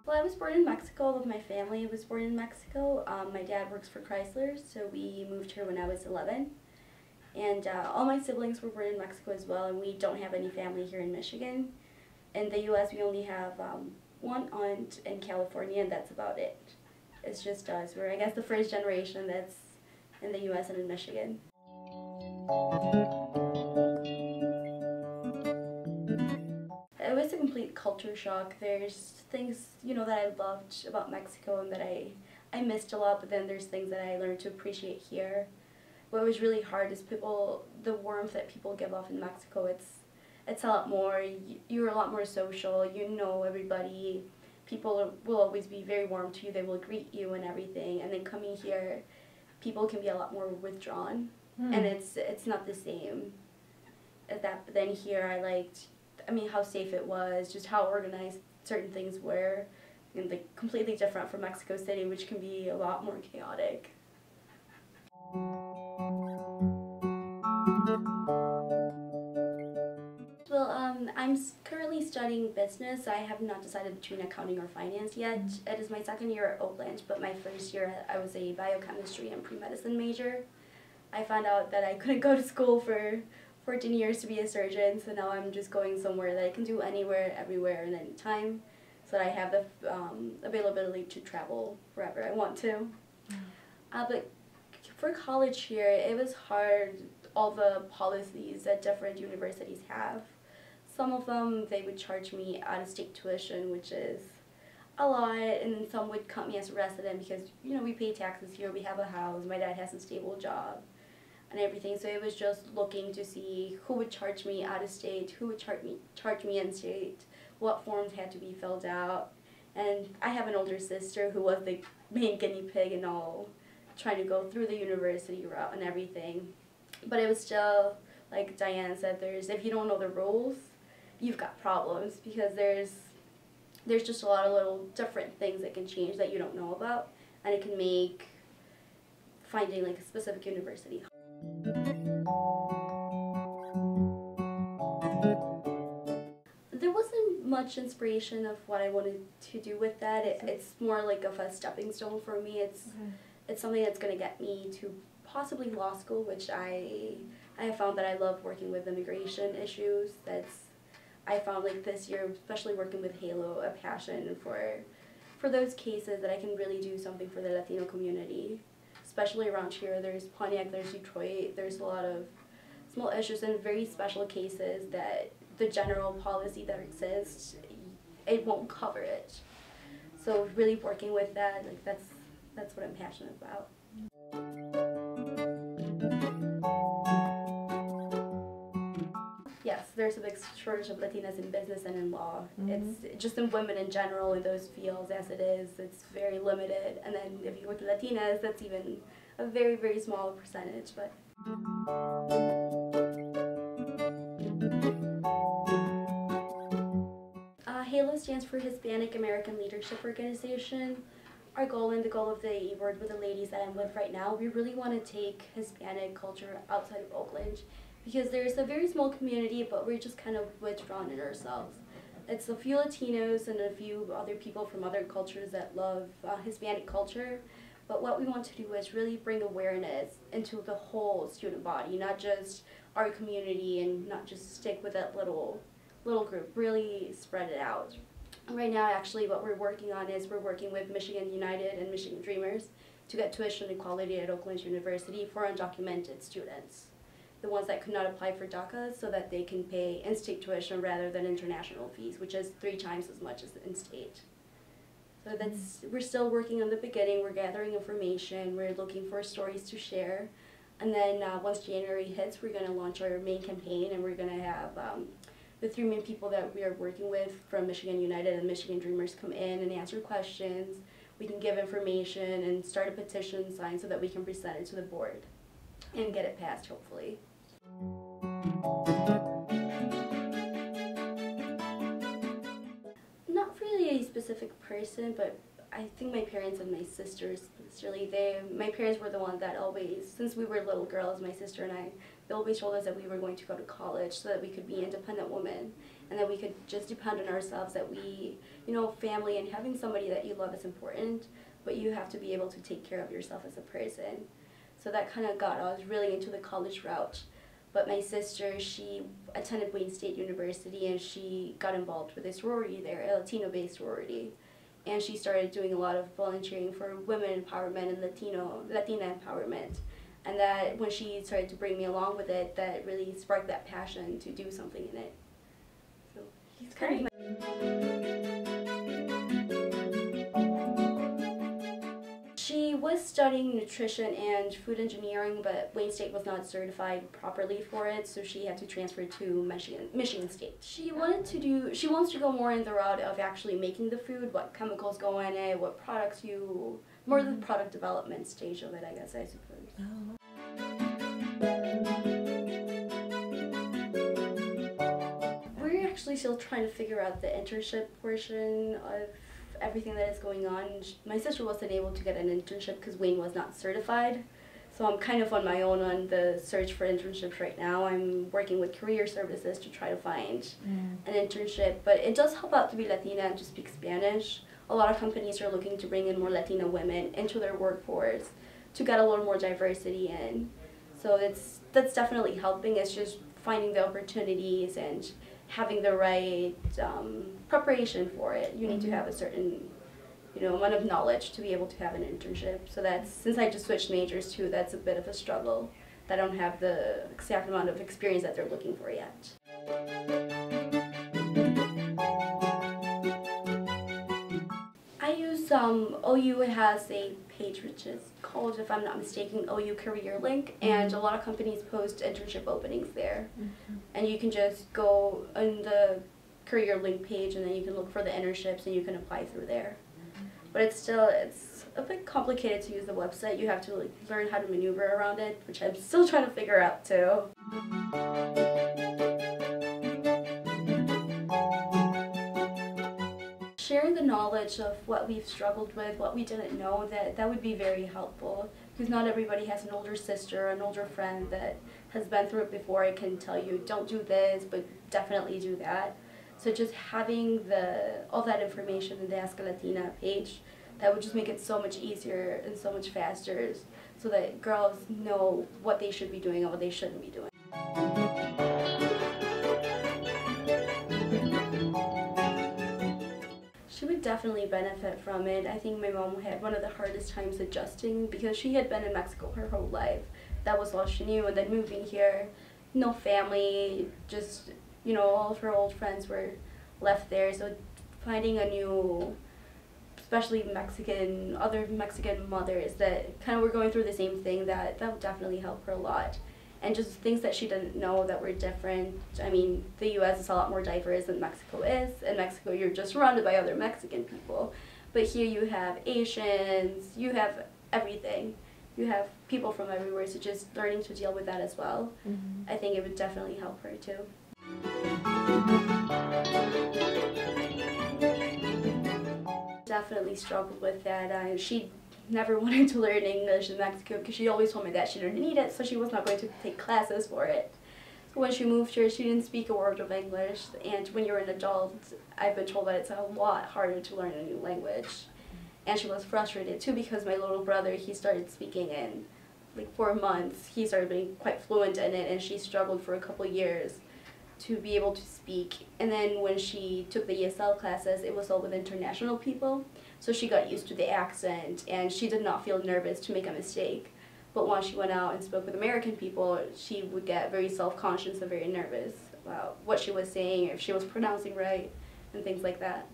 Well, I was born in Mexico. All of my family was born in Mexico. My dad works for Chrysler, so we moved here when I was 11. And all my siblings were born in Mexico as well, and we don't have any family here in Michigan. In the U.S., we only have one aunt in California, and that's about it. It's just us. We're, I guess, the first generation that's in the U.S. and in Michigan. It was a complete culture shock. There's things, that I loved about Mexico and that I missed a lot, but then there's things that I learned to appreciate here. What was really hard is the warmth that people give off in Mexico. It's a lot more, you're a lot more social, you know everybody. People will always be very warm to you, they will greet you and everything. And then coming here, people can be a lot more withdrawn. And it's not the same as that. But then here I liked, how safe it was, just how organized certain things were. And like completely different from Mexico City, which can be a lot more chaotic. Well, I'm currently studying business. I have not decided between accounting or finance yet. It is my second year at Oakland, but my first year I was a biochemistry and pre-medicine major. I found out that I couldn't go to school for 14 years to be a surgeon, so now I'm just going somewhere that I can do anywhere, everywhere, and anytime, so that I have the availability to travel wherever I want to. But for college here, it was hard, all the policies that different universities have. Some of them, they would charge me out-of-state tuition, which is a lot, and then some would count me as a resident because, we pay taxes here, we have a house, my dad has a stable job, and everything. So it was just looking to see who would charge me out-of-state, who would charge me in-state, what forms had to be filled out. And I have an older sister who was the main guinea pig and all, trying to go through the university route and everything. But it was still, like Diane said, if you don't know the rules, you've got problems, because there's just a lot of little different things that can change that you don't know about, and it can make finding like a specific university. There wasn't much inspiration of what I wanted to do with that. It's more like of a stepping stone for me. It's something that's going to get me to possibly law school, which I have found that I love working with immigration issues. I found like this year, especially working with HALO, a passion for those cases that I can really do something for the Latino community. Especially around here, there's Pontiac, there's Detroit, there's a lot of small issues and very special cases that the general policy that exists, it won't cover it. So really working with that, like that's what I'm passionate about. Yes, there's a big shortage of Latinas in business and in law. It's just in women in general in those fields as it is. It's very limited. And then if you look at Latinas, that's even a very, very small percentage. But HALO stands for Hispanic American Leadership Organization. Our goal and the goal of the board with the ladies that I'm with right now, we really want to take Hispanic culture outside of Oakland, because there's a very small community, but we're just kind of withdrawn in ourselves. It's a few Latinos and a few other people from other cultures that love Hispanic culture, but what we want to do is really bring awareness into the whole student body, not just our community, and not just stick with that little group, really spread it out. Right now, actually, what we're working on is we're working with Michigan United and Michigan Dreamers to get tuition equality at Oakland University for undocumented students, the ones that could not apply for DACA, so that they can pay in-state tuition rather than international fees, which is 3 times as much as in-state. So we're still working on the beginning. We're gathering information. We're looking for stories to share. And then once January hits, we're going to launch our main campaign, and we're going to have the 3 main people that we are working with from Michigan United and Michigan Dreamers come in and answer questions. We can give information and start a petition sign so that we can present it to the board and get it passed, hopefully. Not really a specific person, but I think my parents and my sisters necessarily. My parents were the one that always, since we were little girls, my sister and I, they always told us that we were going to go to college so that we could be independent women and that we could just depend on ourselves, that we, you know, family and having somebody that you love is important, but you have to be able to take care of yourself as a person. So that kind of got us really into the college route. But my sister, she attended Wayne State University and she got involved with a sorority there, a Latino-based sorority. And she started doing a lot of volunteering for women empowerment and Latina empowerment. And that when she started to bring me along with it, that really sparked that passion to do something in it. So he's kind of She was studying nutrition and food engineering, but Wayne State was not certified properly for it, so she had to transfer to Michigan State. She wants to go more in the route of actually making the food, what chemicals go in it, what products more the product development stage of it, I guess, I suppose. Oh. We're actually still trying to figure out the internship portion of everything that is going on. My sister wasn't able to get an internship because Wayne was not certified. So I'm kind of on my own on the search for internships right now. I'm working with career services to try to find an internship. But it does help out to be Latina and to speak Spanish. A lot of companies are looking to bring in more Latina women into their workforce to get a little more diversity in. So that's definitely helping. It's just finding the opportunities and having the right preparation for it. You need to have a certain, amount of knowledge to be able to have an internship. So since I just switched majors too, that's a bit of a struggle. I don't have the exact amount of experience that they're looking for yet. I use OU has a page which is called, if I'm not mistaken, OU Career Link, and a lot of companies post internship openings there. And you can just go on the Career Link page and then you can look for the internships and you can apply through there. But it's a bit complicated to use the website. You have to learn how to maneuver around it, which I'm still trying to figure out too. Sharing the knowledge of what we've struggled with, what we didn't know, that would be very helpful, because not everybody has an older sister, an older friend that has been through it before and can tell you, don't do this, but definitely do that. So just having all that information in the Ask a Latina page, that would just make it so much easier and so much faster, so that girls know what they should be doing and what they shouldn't be doing. She would definitely benefit from it. I think my mom had one of the hardest times adjusting because she had been in Mexico her whole life. That was all she knew, and then moving here, no family, just, all of her old friends were left there. So finding a new, especially other Mexican mothers that kind of were going through the same thing, that would definitely help her a lot. And just things that she didn't know that were different. I mean, the U.S. is a lot more diverse than Mexico is. In Mexico, you're just surrounded by other Mexican people. But here you have Asians, you have everything. You have people from everywhere, so just learning to deal with that as well. I think it would definitely help her too. Definitely struggled with that. She never wanted to learn English in Mexico because she always told me that she didn't need it, so she was not going to take classes for it. So when she moved here, she didn't speak a word of English, and when you're an adult, I've been told that it's a lot harder to learn a new language. And she was frustrated too because my little brother, he started speaking in like 4 months. He started being quite fluent in it, and she struggled for a couple years to be able to speak. And then when she took the ESL classes, it was all with international people. So she got used to the accent, and she did not feel nervous to make a mistake. But once she went out and spoke with American people, she would get very self-conscious and very nervous about what she was saying, if she was pronouncing right, and things like that.